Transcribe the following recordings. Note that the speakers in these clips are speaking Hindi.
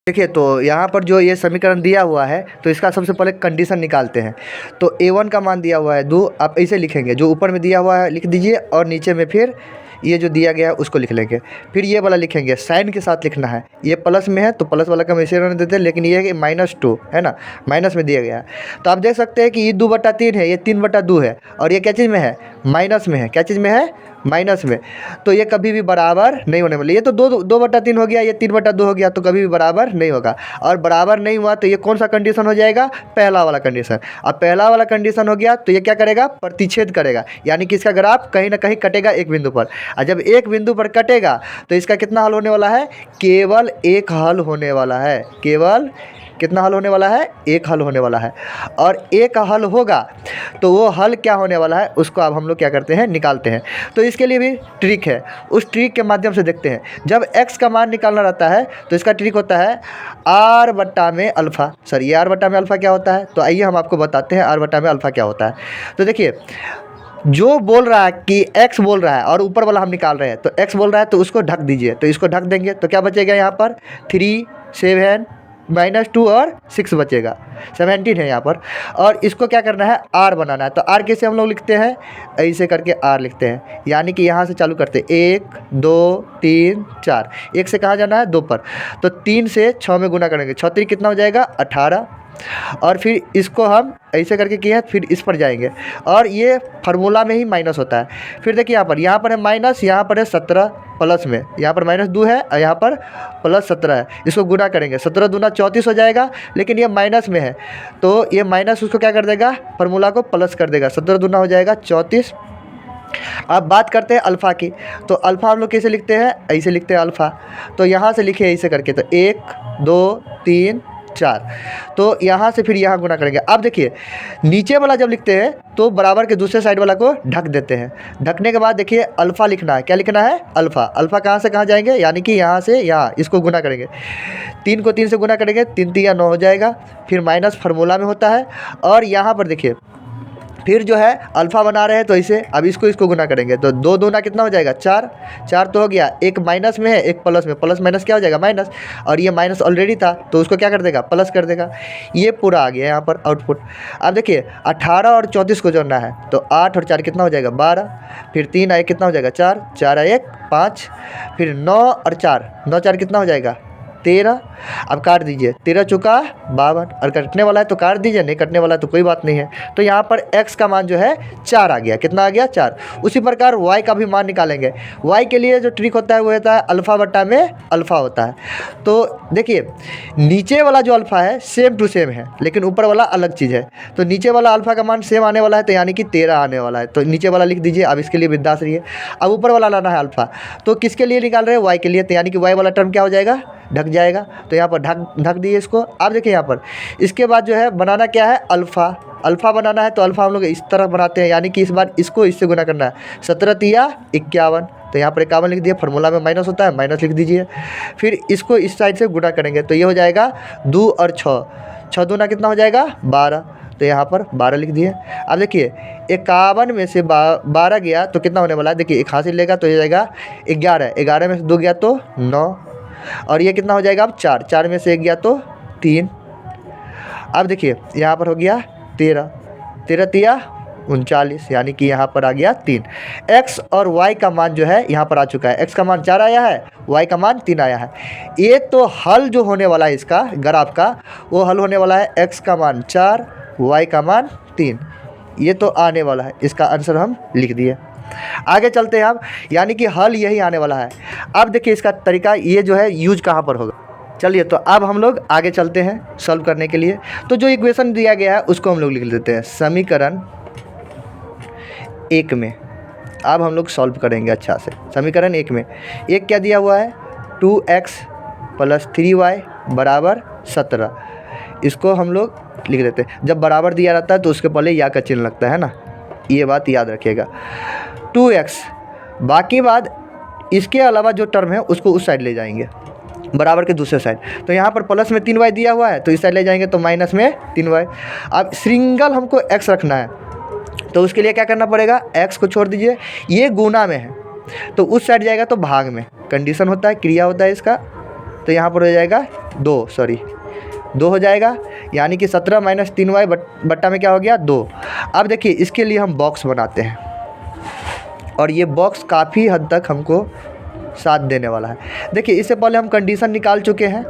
देखिए तो यहाँ पर जो ये समीकरण दिया हुआ है तो इसका सबसे पहले कंडीशन निकालते हैं। तो a1 का मान दिया हुआ है 2, आप ऐसे लिखेंगे, जो ऊपर में दिया हुआ है लिख दीजिए और नीचे में फिर ये जो दिया गया है उसको लिख लेंगे। फिर ये वाला लिखेंगे, साइन के साथ लिखना है, ये प्लस में है तो प्लस वाला का हम ऐसे रहने देते हैं, लेकिन ये है कि -2 है ना, माइनस में दिया गया है। तो आप देख सकते हैं कि ये 2/3 है, ये 3/2 है, और ये क्या चीज़ में है, माइनस में है। क्या चीज़ में है, माइनस में। तो ये कभी भी बराबर नहीं होने वाले। ये तो 2/3 हो गया, ये 3/2 हो गया, तो कभी भी बराबर नहीं होगा। और बराबर नहीं हुआ तो ये कौन सा कंडीशन हो जाएगा, पहला वाला कंडीशन। अब पहला वाला कंडीशन हो गया तो ये क्या करेगा, प्रतिच्छेद करेगा, यानी कि इसका ग्राफ कहीं ना कहीं कटेगा एक बिंदु पर। और जब एक बिंदु पर कटेगा तो इसका कितना हल होने वाला है, केवल एक हल होने वाला है। केवल कितना हल होने वाला है, एक हल होने वाला है। और एक हल होगा तो वो हल क्या होने वाला है उसको अब हम लोग क्या करते हैं, निकालते हैं। तो इसके लिए भी ट्रिक है, उस ट्रिक के माध्यम से देखते हैं। जब x का मान निकालना रहता है तो इसका ट्रिक होता है r/में अल्फ़ा। सर ये r/में अल्फ़ा क्या होता है, तो आइए हम आपको बताते हैं r/में अल्फ़ा क्या होता है। तो देखिए, जो बोल रहा है कि x बोल रहा है और ऊपर वाला हम निकाल रहे हैं, तो x बोल रहा है तो उसको ढक दीजिए। तो इसको ढक देंगे तो क्या बचेगा, यहाँ पर 3, 7, -2 और 6 बचेगा, 17 है यहाँ पर। और इसको क्या करना है, r बनाना है। तो r कैसे हम लोग लिखते हैं, ऐसे करके r लिखते हैं, यानी कि यहाँ से चालू करते हैं 1, 2, 3, 4। 1 से कहाँ जाना है, 2 पर। तो 3 से 6 में गुना करेंगे, 6 3 कितना हो जाएगा, 18। और फिर इसको हम ऐसे करके किए हैं, फिर इस पर जाएंगे और ये फार्मूला में ही माइनस होता है। फिर देखिए यहाँ पर है माइनस, यहाँ पर है 17 प्लस में, यहाँ पर -2 है और यहाँ पर +17 है। इसको गुना करेंगे, 17 दूना 34 हो जाएगा, लेकिन ये माइनस में है तो ये माइनस उसको क्या कर देगा, फार्मूला को प्लस कर देगा। 17 दूना हो जाएगा 34। अब बात करते हैं अल्फ़ा की। तो अल्फ़ा हम लोग कैसे लिखते हैं, ऐसे लिखते हैं अल्फ़ा। तो यहाँ से लिखे ऐसे करके, तो 1, 2, 3, 4। तो यहाँ से फिर यहाँ गुना करेंगे। अब देखिए नीचे वाला जब लिखते हैं तो बराबर के दूसरे साइड वाला को ढक देते हैं। ढकने के बाद देखिए अल्फ़ा लिखना है, क्या लिखना है, अल्फ़ा। अल्फ़ा कहाँ से कहाँ जाएंगे, यानी कि यहाँ से यहाँ, इसको गुना करेंगे। 3 को 3 से गुना करेंगे, 3 3 या 9 हो जाएगा। फिर माइनस फार्मूला में होता है। और यहाँ पर देखिए फिर जो है अल्फ़ा बना रहे हैं तो इसे, अब इसको गुना करेंगे तो 2 दूना कितना हो जाएगा, 4। 4 तो हो गया, एक माइनस में है एक प्लस में, प्लस माइनस क्या हो जाएगा, माइनस। और ये माइनस ऑलरेडी था तो उसको क्या कर देगा, प्लस कर देगा। ये पूरा आ गया यहाँ पर आउटपुट। अब देखिए 18 और 34 को जोड़ना है तो 8 और 4 कितना हो जाएगा, 12। फिर 3 आए कितना हो जाएगा, 4, 4 आए 1, 5। फिर 9 और 4, 9 4 कितना हो जाएगा, 13। अब काट दीजिए, 13 चौका 52। और कटने वाला है तो काट दीजिए, नहीं कटने वाला है तो कोई बात नहीं है। तो यहाँ पर x का मान जो है 4 आ गया। कितना आ गया, 4। उसी प्रकार y का भी मान निकालेंगे। y के लिए जो ट्रिक होता है वो होता है अल्फ़ा/में होता है। तो देखिए नीचे वाला जो अल्फ़ा है सेम टू सेम है, लेकिन ऊपर वाला अलग चीज़ है। तो नीचे वाला अल्फ़ा का मान सेम आने वाला है, तो यानी कि 13 आने वाला है। तो नीचे वाला लिख दीजिए। अब इसके लिए बिंदास रहिए। अब ऊपर वाला लाना है अल्फ़ा, तो किसके लिए निकाल रहे हैं, y के लिए। तो यानी कि y वाला टर्म क्या हो जाएगा, ढक जाएगा। तो यहाँ पर ढक दिए इसको। अब देखिए यहाँ पर इसके बाद जो है बनाना क्या है, अल्फ़ा बनाना है। तो अल्फ़ा हम लोग इस तरह बनाते हैं, यानी कि इस बार इसको इससे गुना करना है। 17 तिया 51, तो यहाँ पर 51 लिख दिया। फार्मूला में माइनस होता है, माइनस लिख दीजिए। फिर इसको इस साइड से गुना करेंगे तो ये हो जाएगा 2 और 6, 6 दूना कितना हो जाएगा, 12। तो यहाँ पर 12 लिख दिए। अब देखिए 51 में से 12 गया तो कितना होने वाला है, देखिए एक हासिल लेगा तो हो जाएगा 11। 11 में से 2 गया तो 9। और ये कितना हो जाएगा, अब 4, 4 में से 1 गया तो 3। अब देखिए यहाँ पर हो गया 13, 13 तिया 39, यानी कि यहाँ पर आ गया 3। x और y का मान जो है यहाँ पर आ चुका है। x का मान 4 आया है, y का मान 3 आया है। ये तो हल जो होने वाला है इसका ग्राफ का, वो हल होने वाला है x का मान 4, y का मान 3। ये तो आने वाला है, इसका आंसर हम लिख दिए। आगे चलते हैं हम, यानी कि हल यही आने वाला है। अब देखिए इसका तरीका, ये जो है यूज कहाँ पर होगा। चलिए तो अब हम लोग आगे चलते हैं सॉल्व करने के लिए। तो जो इक्वेशन दिया गया है उसको हम लोग लिख लेते हैं समीकरण 1 में। अब हम लोग सॉल्व करेंगे अच्छा से। समीकरण 1 में एक क्या दिया हुआ है, 2x + 3y = 17। इसको हम लोग लिख देते हैं। जब बराबर दिया रहता है तो उसके पहले या का चिन्ह लगता है ना, ये बात याद रखिएगा। 2x, बाकी बात इसके अलावा जो टर्म है उसको उस साइड ले जाएंगे, बराबर के दूसरे साइड। तो यहाँ पर प्लस में 3y दिया हुआ है तो इस साइड ले जाएंगे तो माइनस में 3y। अब श्रृंगल हमको x रखना है तो उसके लिए क्या करना पड़ेगा, x को छोड़ दीजिए, ये गुना में है तो उस साइड जाएगा तो भाग में। कंडीशन होता है, क्रिया होता है इसका, तो यहाँ पर हो जाएगा 2, सॉरी 2 हो जाएगा, यानी कि 17 माइनस 3y बट्टा में क्या हो गया 2। अब देखिए इसके लिए हम बॉक्स बनाते हैं और ये बॉक्स काफ़ी हद तक हमको साथ देने वाला है। देखिए इससे पहले हम कंडीशन निकाल चुके हैं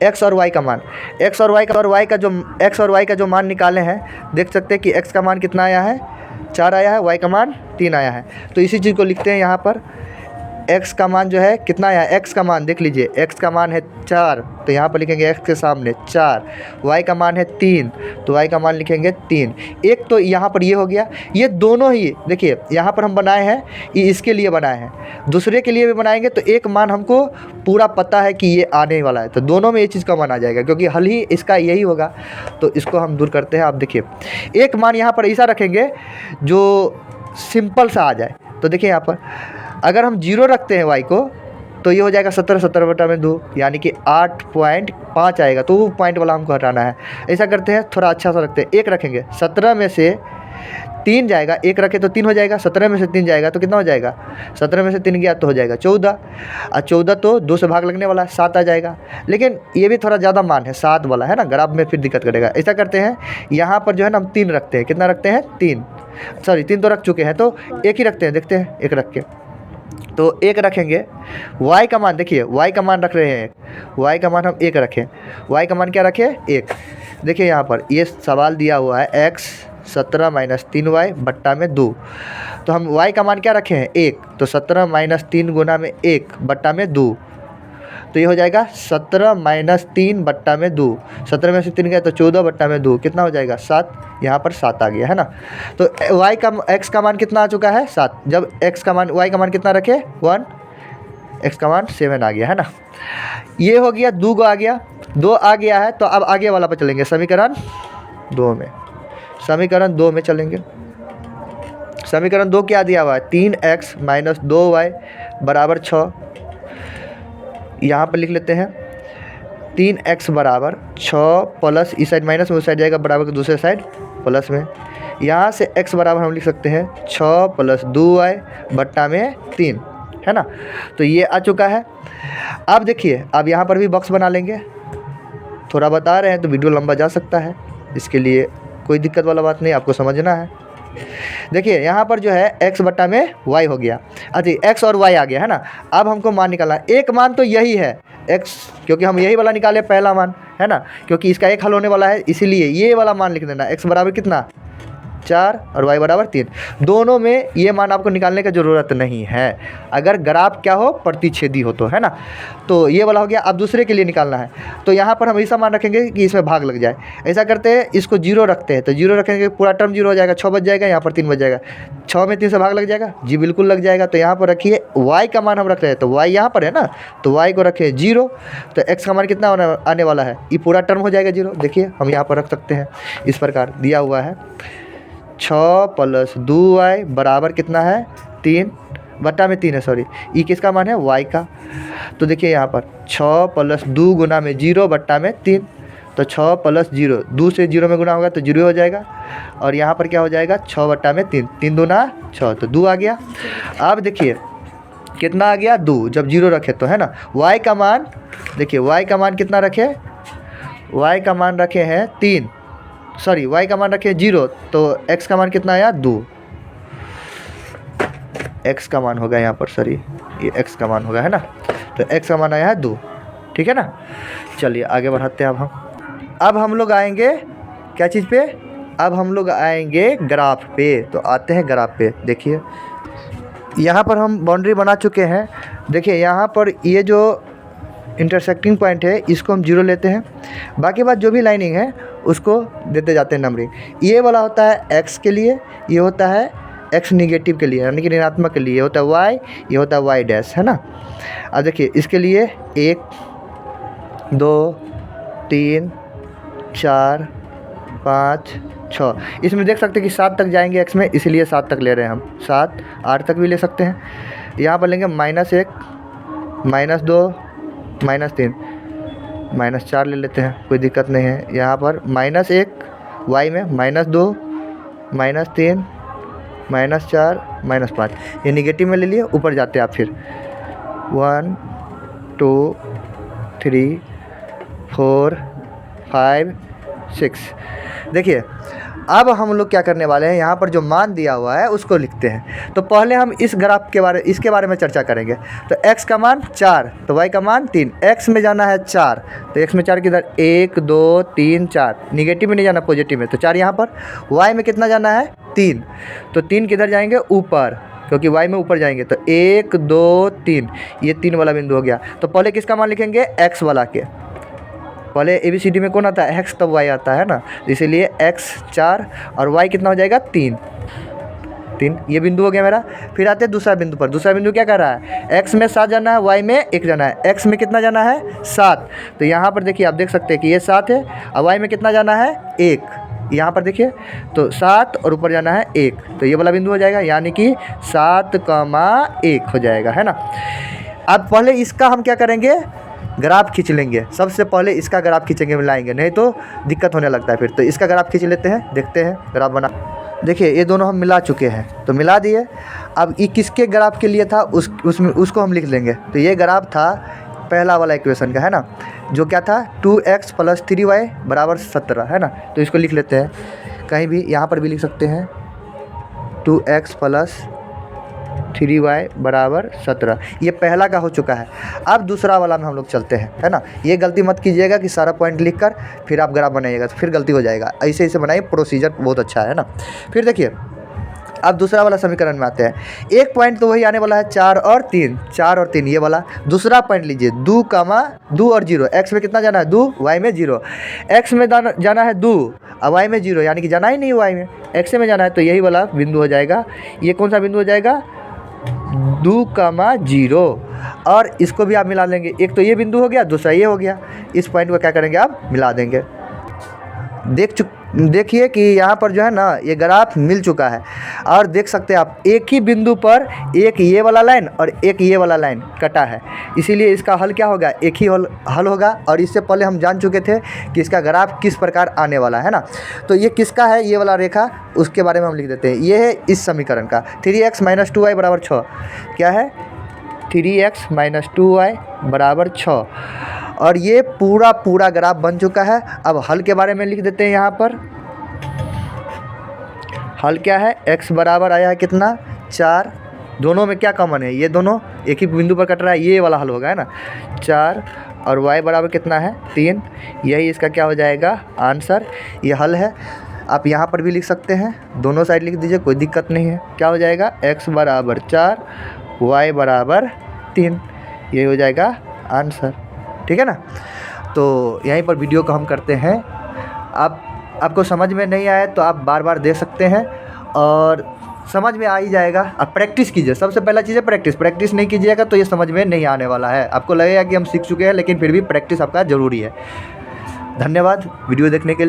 x और y का मान, x और y का जो मान निकाले हैं, देख सकते हैं कि x का मान कितना आया है 4 आया है, y का मान 3 आया है। तो इसी चीज़ को लिखते हैं यहाँ पर, x का मान जो है कितना आया है, x का मान देख लीजिए, x का मान है 4 तो यहाँ पर लिखेंगे x के सामने 4, y का मान है 3 तो y का मान लिखेंगे 3। एक तो यहाँ पर ये हो गया, ये दोनों ही देखिए यहाँ पर हम बनाए हैं, ये इसके लिए बनाए हैं, दूसरे के लिए भी बनाएंगे तो एक मान हमको पूरा पता है कि ये आने वाला है, तो दोनों में ये चीज़ का मान आ जाएगा क्योंकि हल ही इसका यही होगा। तो इसको हम दूर करते हैं। आप देखिए एक मान यहाँ पर ऐसा रखेंगे जो सिंपल सा आ जाए। तो देखिए यहाँ पर अगर हम 0 रखते हैं y को तो ये हो जाएगा 17 बटा में 2, यानी कि 8.5 आएगा, तो वो पॉइंट वाला हमको हटाना है। ऐसा करते हैं, थोड़ा अच्छा सा रखते हैं, 1 रखेंगे, 17 में से 3 जाएगा, 1 रखे तो 3 हो जाएगा, 17 में से 3 जाएगा तो कितना हो जाएगा, 17 में से 3 गया तो हो जाएगा 14, और 14 तो 2 से भाग लगने वाला है 7 आ जाएगा। लेकिन ये भी थोड़ा ज़्यादा मान है 7 वाला है ना, ग्राफ में फिर दिक्कत करेगा। ऐसा करते हैं यहाँ पर जो है ना हम 3 रखते हैं, कितना रखते हैं 3, सॉरी 3 तो रख चुके हैं तो 1 ही रखते हैं, देखते हैं 1 रख के, तो 1 रखेंगे। y का मान देखिए, y का मान रख रहे हैं, y का मान हम 1 रखें, y का मान क्या रखें 1। देखिए यहाँ पर ये सवाल दिया हुआ है x 17 माइनस 3y बट्टा में 2, तो हम y का मान क्या रखे हैं 1, तो 17 माइनस 3 गुना में 1 बट्टा में 2, तो ये हो जाएगा 17 माइनस 3 बट्टा में 2, 17 में से 3 गया तो 14 बट्टा में 2 कितना हो जाएगा 7, यहाँ पर 7 आ गया है ना। तो x का मान कितना आ चुका है 7, जब y का मान कितना रखे 1, x का मान 7 आ गया है ना। ये हो गया 2 आ गया, 2 आ गया है, तो अब आगे वाला पर चलेंगे, समीकरण 2 में चलेंगे। समीकरण 2 क्या दिया हुआ है, 3x माइनस 2y बराबर 6। यहाँ पर लिख लेते हैं 3x बराबर 6 प्लस इस साइड माइनस में, उस साइड जाएगा बराबर के दूसरे साइड प्लस में, यहाँ से x बराबर हम लिख सकते हैं 6 प्लस 2y बट्टा में 3 है ना। तो ये आ चुका है। अब देखिए अब यहाँ पर भी बॉक्स बना लेंगे, थोड़ा बता रहे हैं तो वीडियो लंबा जा सकता है, इसके लिए कोई दिक्कत वाला बात नहीं, आपको समझना है। देखिए यहाँ पर जो है x बट्टा में y हो गया, अच्छा x और y आ गया है ना। अब हमको मान निकालना है, एक मान तो यही है x, क्योंकि हम यही वाला निकाले पहला मान है ना, क्योंकि इसका एक हल होने वाला है, इसीलिए ये वाला मान लिख देना, x बराबर कितना 4 और y बराबर 3। दोनों में ये मान आपको निकालने की ज़रूरत नहीं है, अगर ग्राफ क्या हो प्रतिच्छेदी हो तो है ना। तो ये वाला हो गया। अब दूसरे के लिए निकालना है, तो यहाँ पर हम ऐसा मान रखेंगे कि इसमें भाग लग जाए। ऐसा करते हैं, इसको 0 रखते हैं, तो 0 रखेंगे पूरा टर्म 0 हो जाएगा, 6 बच जाएगा, यहाँ पर 3 बच जाएगा, 6 में 3 से भाग लग जाएगा, जी बिल्कुल लग जाएगा। तो यहाँ पर रखिए y का मान हम रख रहे हैं, तो y यहाँ पर है ना, तो y को रखे 0, तो x का मान कितना आने वाला है, ये पूरा टर्म हो जाएगा 0। देखिए हम यहाँ पर रख सकते हैं, इस प्रकार दिया हुआ है 6 प्लस 2y बराबर कितना है 3 बट्टा में 3 है, सॉरी ये किसका मान है y का। तो देखिए यहाँ पर 6 प्लस 2 गुना में 0 बट्टा में 3, तो 6 प्लस 0, 2 से 0 में गुना होगा तो 0 हो जाएगा, और यहाँ पर क्या हो जाएगा 6 बट्टा में 3, 3 दूना 6, तो 2 आ गया। अब देखिए कितना आ गया 2, जब 0 रखे तो है ना। y का मान देखिए, y का मान कितना रखे, y का मान रखे हैं 3, सॉरी y का मान रखे 0, तो x का मान कितना आया 2, x का मान होगा यहाँ पर, सॉरी ये x का मान होगा है ना, तो x का मान आया है 2, ठीक है ना। चलिए आगे बढ़ाते हैं। अब हम लोग आएंगे क्या चीज़ पे, अब हम लोग आएंगे ग्राफ पे। तो आते हैं ग्राफ पे, देखिए यहाँ पर हम बाउंड्री बना चुके हैं। देखिए यहाँ पर ये जो इंटरसेक्टिंग पॉइंट है इसको हम 0 लेते हैं, बाकी बात जो भी लाइनिंग है उसको देते जाते हैं नंबरिंग। ये वाला होता है x के लिए, ये होता है x निगेटिव के लिए यानी कि ऋणात्मक के लिए, ये होता है y, ये होता है y डैश है ना। अब देखिए इसके लिए 1 2 3 4 5 6, इसमें देख सकते हैं कि 7 तक जाएंगे x में, इसलिए 7 तक ले रहे हैं हम, 7 8 तक भी ले सकते हैं। यहाँ पर लेंगे -1 -2 -3 -4 ले लेते हैं, कोई दिक्कत नहीं है। यहाँ पर -1 y में -2 -3 -4 -5, ये निगेटिव में ले लिए, ऊपर जाते हैं आप फिर 1 2 3 4 5 6। देखिए अब हम लोग क्या करने वाले हैं, यहाँ पर जो मान दिया हुआ है उसको लिखते हैं। तो पहले हम इस ग्राफ के बारे में चर्चा करेंगे। तो x का मान 4, तो y का मान 3। x में जाना है 4, तो x में 4 किधर, 1 2 3 4, निगेटिव में नहीं जाना पॉजिटिव में, तो 4 यहाँ पर। y में कितना जाना है, 3, तो 3 किधर जाएंगे, ऊपर, क्योंकि y में ऊपर जाएंगे। तो 1 2 3, ये 3 वाला बिंदु हो गया। तो पहले किसका मान लिखेंगे, x वाला के। पहले ABCD में कौन आता है, x तब y आता है ना, इसीलिए x 4 और y कितना हो जाएगा, 3। ये बिंदु हो गया मेरा। फिर आते हैं दूसरा बिंदु पर। दूसरा बिंदु क्या कर रहा है, x में 7 जाना है, y में 1 जाना है। x में कितना जाना है, 7, तो यहाँ पर देखिए आप देख सकते हैं कि ये 7 है, और y में कितना जाना है, 1। यहाँ पर देखिए तो 7 और ऊपर जाना है 1, तो ये वाला बिंदु हो जाएगा, यानी कि 7,1 हो जाएगा, है ना। अब पहले इसका हम क्या करेंगे, ग्राफ खींच लेंगे। सबसे पहले इसका ग्राफ खींचेंगे, मिलाएंगे, नहीं तो दिक्कत होने लगता है फिर। तो इसका ग्राफ खींच लेते हैं, देखते हैं ग्राफ बना। देखिए ये दोनों हम मिला चुके हैं, तो मिला दिए। अब ये किसके ग्राफ के लिए था, उसको हम लिख लेंगे। तो ये ग्राफ था पहला वाला इक्वेशन का, है ना, जो क्या था 2x + 3y = 17, है ना। तो इसको लिख लेते हैं, कहीं भी यहाँ पर भी लिख सकते हैं, 2x + 3y = 17। ये पहला का हो चुका है। अब दूसरा वाला में हम लोग चलते हैं, है ना। ये गलती मत कीजिएगा कि सारा पॉइंट लिखकर फिर आप ग्राफ बनाइएगा, तो फिर गलती हो जाएगा। ऐसे बनाइए, प्रोसीजर बहुत अच्छा है ना। फिर देखिए अब दूसरा वाला समीकरण में आते हैं। एक पॉइंट तो वही आने वाला है 4 और 3, ये वाला। दूसरा पॉइंट लीजिए 2 और 0। x में कितना जाना है, 2, y में 0। x में जाना है 2 और y में 0, यानी कि जाना ही नहीं y में, x में जाना है। तो यही वाला बिंदु हो जाएगा। ये कौन सा बिंदु हो जाएगा, 2, 0। और इसको भी आप मिला लेंगे। एक तो ये बिंदु हो गया, दूसरा ये हो गया। इस पॉइंट को क्या करेंगे, आप मिला देंगे। देखिए कि यहाँ पर जो है ना ये ग्राफ मिल चुका है। और देख सकते हैं आप, एक ही बिंदु पर एक ये वाला लाइन और एक ये वाला लाइन कटा है, इसीलिए इसका हल क्या होगा, एक ही हल होगा। और इससे पहले हम जान चुके थे कि इसका ग्राफ किस प्रकार आने वाला है ना। तो ये किसका है, ये वाला रेखा, उसके बारे में हम लिख देते हैं। ये है इस समीकरण का, 3x - 2y = 6। क्या है, 3x - 2y = 6। और ये पूरा ग्राफ बन चुका है। अब हल के बारे में लिख देते हैं। यहाँ पर हल क्या है, x बराबर आया है कितना, 4। दोनों में क्या कॉमन है, ये दोनों एक ही बिंदु पर कट रहा है, ये वाला हल होगा, है ना, 4। और y बराबर कितना है, 3। यही इसका क्या हो जाएगा, आंसर। ये हल है। आप यहाँ पर भी लिख सकते हैं, दोनों साइड लिख दीजिए, कोई दिक्कत नहीं है। क्या हो जाएगा, x बराबर 4, y बराबर 3, ये हो जाएगा आंसर। ठीक है ना। तो यहीं पर वीडियो को हम करते हैं। आपको समझ में नहीं आया तो आप बार बार देख सकते हैं, और समझ में आ ही जाएगा। आप प्रैक्टिस कीजिए, सबसे पहला चीज़ है प्रैक्टिस नहीं कीजिएगा तो ये समझ में नहीं आने वाला है। आपको लगेगा कि हम सीख चुके हैं, लेकिन फिर भी प्रैक्टिस आपका ज़रूरी है। धन्यवाद वीडियो देखने के लिए।